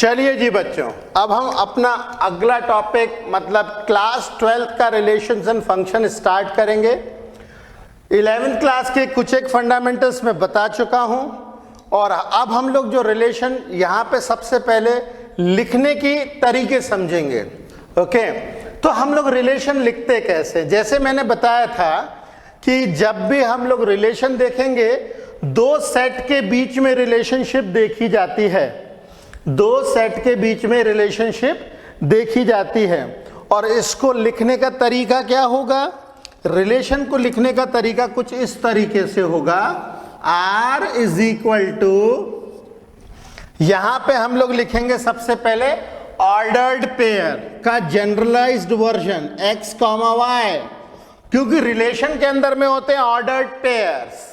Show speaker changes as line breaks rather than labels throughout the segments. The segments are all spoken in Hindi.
चलिए जी बच्चों, अब हम अपना अगला टॉपिक मतलब क्लास 12th का रिलेशंस एंड फंक्शन स्टार्ट करेंगे। 11th क्लास के कुछ एक फंडामेंटल्स में बता चुका हूं और अब हम लोग जो रिलेशन यहाँ पे सबसे पहले लिखने की तरीके समझेंगे। ओके, तो हम लोग रिलेशन लिखते कैसे, जैसे मैंने बताया था कि जब भी हम लोग रिलेशन देखेंगे दो सेट के बीच में रिलेशनशिप देखी जाती है, दो सेट के बीच में रिलेशनशिप देखी जाती है और इसको लिखने का तरीका क्या होगा, रिलेशन को लिखने का तरीका कुछ इस तरीके से होगा। R इज इक्वल टू, यहां पे हम लोग लिखेंगे सबसे पहले ऑर्डर्ड पेयर का जनरलाइज्ड वर्जन x, y, क्योंकि रिलेशन के अंदर में होते हैं ऑर्डर्ड पेयर्स,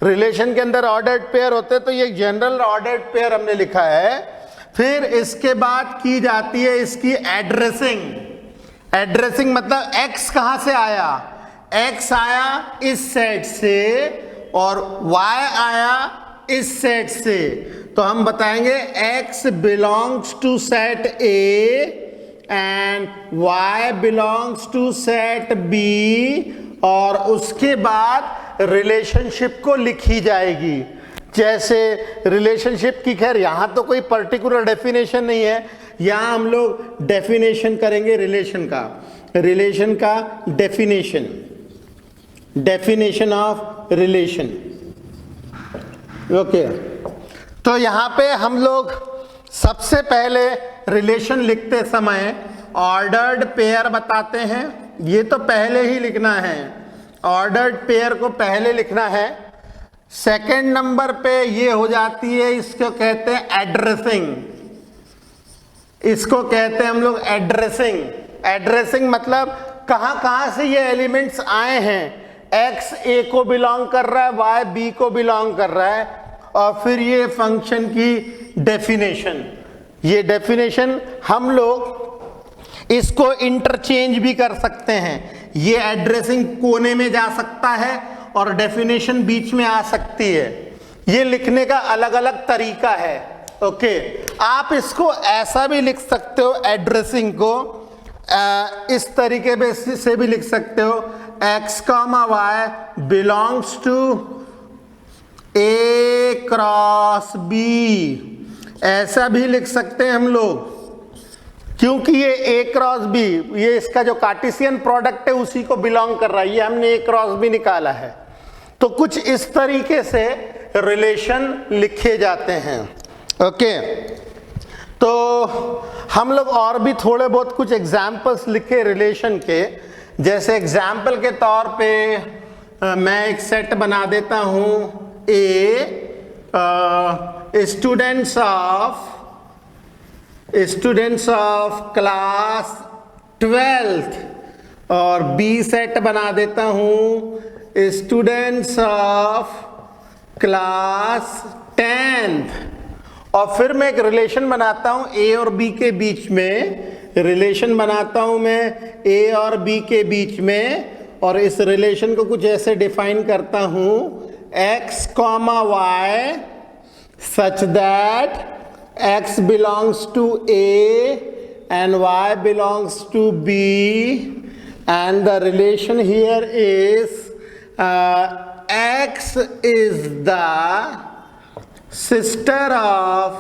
रिलेशन के अंदर ऑर्डर्ड पेयर होते हैं, तो ये जनरल ऑर्डर्ड पेयर हमने लिखा है। फिर इसके बाद की जाती है इसकी एड्रेसिंग। एड्रेसिंग मतलब x कहां से आया, x आया इस सेट से और y आया इस सेट से, तो हम बताएंगे x belongs to set A and y belongs to set B और उसके बाद रिलेशनशिप को लिखी जाएगी। जैसे रिलेशनशिप की, खैर यहां तो कोई पर्टिकुलर डेफिनेशन नहीं है, यहां हम लोग डेफिनेशन करेंगे रिलेशन का, रिलेशन का definition, definition of relation. Okay, तो यहां पे हम लोग सबसे पहले रिलेशन लिखते समय ऑर्डर्ड पेयर बताते हैं, ये तो पहले ही लिखना है, ऑर्डर्ड पेयर को पहले लिखना है। सेकंड नंबर पे ये हो जाती है, इसको कहते हैं एड्रेसिंग, इसको कहते हैं हम लोग एड्रेसिंग। एड्रेसिंग मतलब कहां कहां से ये एलिमेंट्स आए हैं, x a को बिलोंग कर रहा है, y b को बिलोंग कर रहा है, और फिर ये फंक्शन की डेफिनेशन। ये डेफिनेशन हम लोग इसको इंटरचेंज भी कर सकते हैं, ये एड्रेसिंग कोने में जा सकता है और डेफिनेशन बीच में आ सकती है, ये लिखने का अलग अलग तरीका है। ओके, आप इसको ऐसा भी लिख सकते हो, एड्रेसिंग को इस तरीके से भी लिख सकते हो, x, y belongs to A cross B, ऐसा भी लिख सकते हैं हम लोग, क्योंकि ये A क्रॉस B, ये इसका जो कार्टेशियन प्रोडक्ट है उसी को बिलोंग कर रहा है, ये हमने A क्रॉस B निकाला है। तो कुछ इस तरीके से रिलेशन लिखे जाते हैं। ओके, तो हम लोग और भी थोड़े बहुत कुछ एग्जाम्पल्स लिखे रिलेशन के, जैसे एग्जाम्पल के तौर पे मैं एक सेट बना देता हूं, स्टूडेंट्स ऑफ क्लास 12th और B सेट बना देता हूं स्टूडेंट्स ऑफ क्लास 10th, और फिर मैं एक रिलेशन बनाता हूं A और B के बीच में, रिलेशन बनाता हूं मैं A और B के बीच में, और इस रिलेशन को कुछ ऐसे डिफाइन करता हूं, x, y such that x belongs to A and y belongs to B, and the relation here is x is the sister of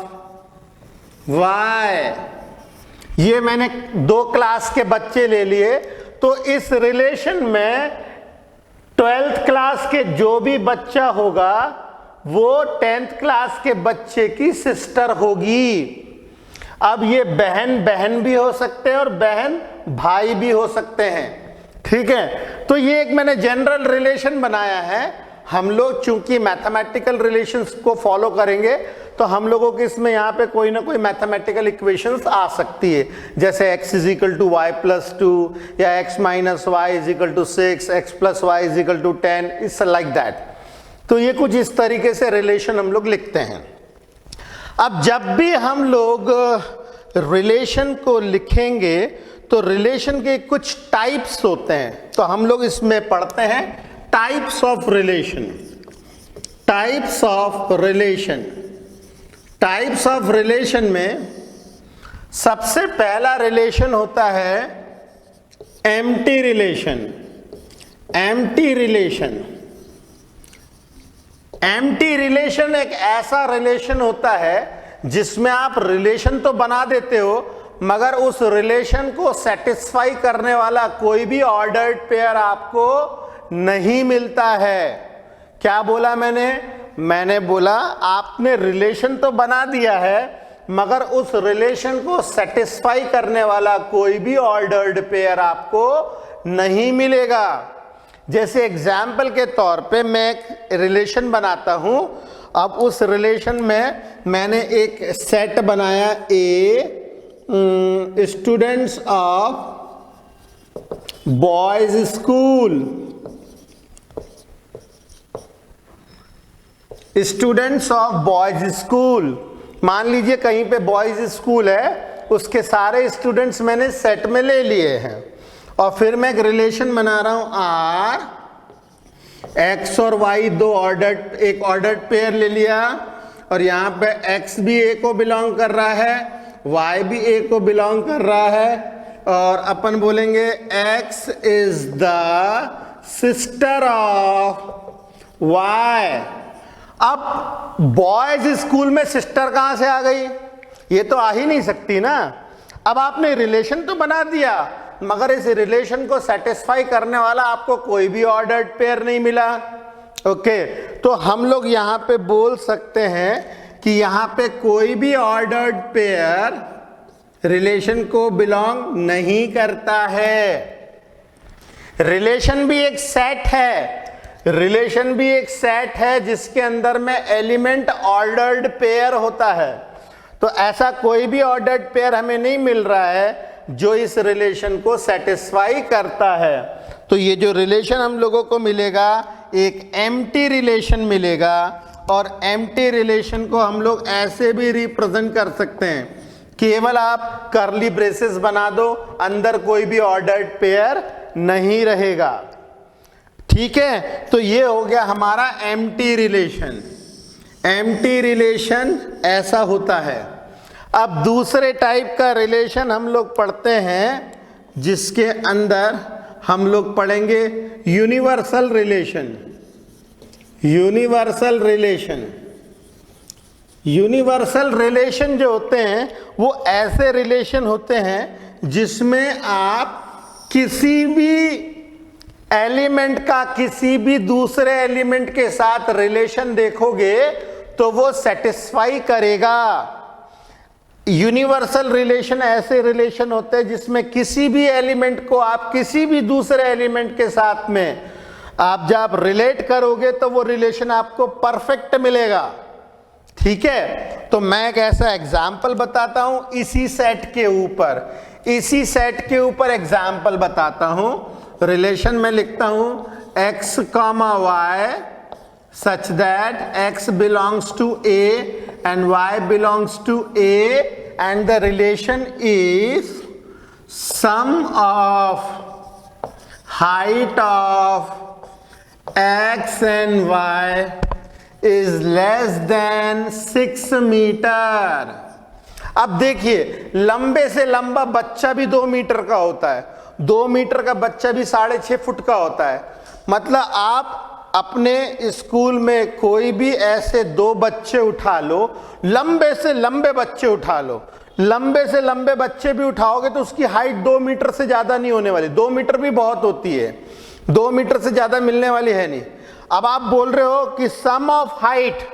y। ये मैंने दो क्लास के बच्चे ले लिए, तो इस रिलेशन में 12th क्लास के जो भी बच्चा होगा वो 10th क्लास के बच्चे की सिस्टर होगी। अब ये बहन बहन भी हो सकते हैं और बहन भाई भी हो सकते हैं, ठीक है। तो ये एक मैंने जनरल रिलेशन बनाया है। हम लोग चूंकि मैथमेटिकल रिलेशंस को फॉलो करेंगे तो हम लोगों के इसमें यहाँ पे कोई ना कोई मैथमेटिकल इक्वेशंस आ सकती है, जैसे x is equal to y plus 2 या x minus y is equal to 6, x plus y is equal to 10, it's like that. तो ये कुछ इस तरीके से रिलेशन हम लोग लिखते हैं। अब जब भी हम लोग रिलेशन को लिखेंगे तो रिलेशन के कुछ टाइप्स होते हैं, तो हम लोग इसमें पढ़ते हैं types of relation. Types of relation, types of relation में सबसे पहला रिलेशन होता है empty relation. Empty relation, empty relation एक ऐसा रिलेशन होता है जिसमें आप रिलेशन तो बना देते हो मगर उस रिलेशन को सेटिस्फाई करने वाला कोई भी ऑर्डर्ड पेयर आपको नहीं मिलता है। क्या बोला मैंने बोला आपने रिलेशन तो बना दिया है मगर उस रिलेशन को सेटिस्फाई करने वाला कोई भी ऑर्डर्ड पेयर आपको नहीं मिलेगा। जैसे एग्जाम्पल के तौर पे मैं एक रिलेशन बनाता हूं। अब उस रिलेशन में मैंने एक सेट बनाया a students of boys school, students of boys school. मान लीजिए कहीं पे बॉयज स्कूल है, उसके सारे स्टूडेंट्स मैंने सेट में ले लिए हैं और फिर मैं एक रिलेशन बना रहा हूं आर एक्स और वाई, दो एक ऑर्डर्ड पेयर ले लिया और यहाँ पे एक्स भी ए को बिलोंग कर रहा है, वाई भी ए को बिलोंग कर रहा है और अपन बोलेंगे x is the sister of y. अब बॉयज स्कूल में सिस्टर कहां से आ गई? ये तो आ ही नहीं सकती ना। अब आपने रिलेशन तो बना दिया मगर इस रिलेशन को सेटिस्फाई करने वाला आपको कोई भी ऑर्डर्ड पेयर नहीं मिला। ओके, तो हम लोग यहां पे बोल सकते हैं कि यहां पे कोई भी ऑर्डर्ड पेयर रिलेशन को बिलोंग नहीं करता है। रिलेशन भी एक सेट है, रिलेशन भी एक सेट है जिसके अंदर में एलिमेंट ऑर्डर्ड पेयर होता है। तो ऐसा कोई भी ऑर्डर्ड पेयर हमें नहीं मिल रहा है जो इस रिलेशन को सेटिस्फाई करता है। तो ये जो रिलेशन हम लोगों को मिलेगा एक एम्प्टी रिलेशन मिलेगा और एम्प्टी रिलेशन को हम लोग ऐसे भी रिप्रेजेंट कर सकते हैं, केवल आप कर्ली ब्रेसेस बना दो, अंदर कोई भी ऑर्डर्ड पेयर नहीं रहेगा। ठीक है, तो ये हो गया हमारा एम्प्टी रिलेशन। एम्प्टी रिलेशन ऐसा होता है। अब दूसरे टाइप का रिलेशन हम लोग पढ़ते हैं जिसके अंदर हम लोग पढ़ेंगे universal relation. Universal relation, universal relation जो होते हैं वो ऐसे रिलेशन होते हैं जिसमें आप किसी भी एलिमेंट का किसी भी दूसरे एलिमेंट के साथ रिलेशन देखोगे तो वो सेटिस्फाई करेगा। यूनिवर्सल रिलेशन ऐसे रिलेशन होते हैं जिसमें किसी भी एलिमेंट को आप किसी भी दूसरे एलिमेंट के साथ में आप जब रिलेट करोगे तो वो रिलेशन आपको परफेक्ट मिलेगा। ठीक है, तो मैं एक ऐसा एग्जाम्पल बताता हूं इसी सेट के ऊपर, इसी सेट के ऊपर एग्जाम्पल बताता हूं। रिलेशन में लिखता हूं x comma y such that x belongs to a and y belongs to a and the relation is sum of height of x and y is less than 6 metre. अब देखिए लंबे से लंबा बच्चा भी 2 मीटर का होता है, 2 मीटर का बच्चा भी 6.5 फुट का होता है। मतलब आप अपने स्कूल में कोई भी ऐसे 2 बच्चे उठा लो, लंबे से लंबे बच्चे उठा लो, लंबे से लंबे बच्चे भी उठाओगे तो उसकी हाइट 2 मीटर से ज्यादा नहीं होने वाली। 2 मीटर भी बहुत होती है, 2 मीटर से ज्यादा मिलने वाली है नहीं। अब आप बोल रहे हो कि सम ऑफ हाइट,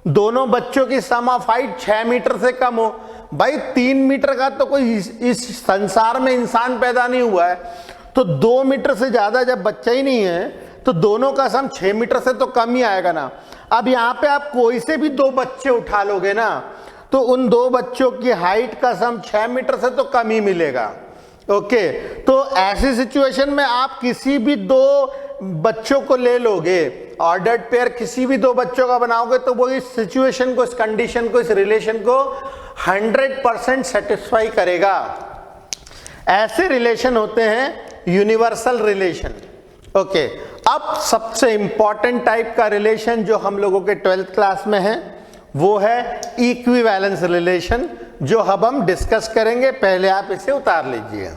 दोनों बच्चों की सम ऑफ हाइट 6 मीटर से कम हो। भाई 3 मीटर का तो कोई इस संसार में इंसान पैदा नहीं हुआ है, तो 2 मीटर से ज्यादा जब बच्चा ही नहीं है तो दोनों का सम 6 मीटर से तो कम ही आएगा ना। अब यहाँ पे आप कोई से भी 2 बच्चे उठा लोगे ना तो उन 2 बच्चों की हाइट का सम 6 मीटर से तो कम ही मिलेगा। ओके, तो ऐसी सिचुएशन में आप किसी भी 2 बच्चों को ले लोगे, ऑर्डर्ड पेयर किसी भी 2 बच्चों का बनाओगे तो वो इस सिचुएशन को, इस कंडीशन को, इस रिलेशन को 100% सेटिस्फाई करेगा। ऐसे रिलेशन होते हैं यूनिवर्सल रिलेशन। ओके, अब सबसे इंपॉर्टेंट टाइप का रिलेशन जो हम लोगों के 12th क्लास में है वो है इक्विवेलेंस रिलेशन, जो अब हम डिस्कस करेंगे। पहले आप इसे उतार लीजिए।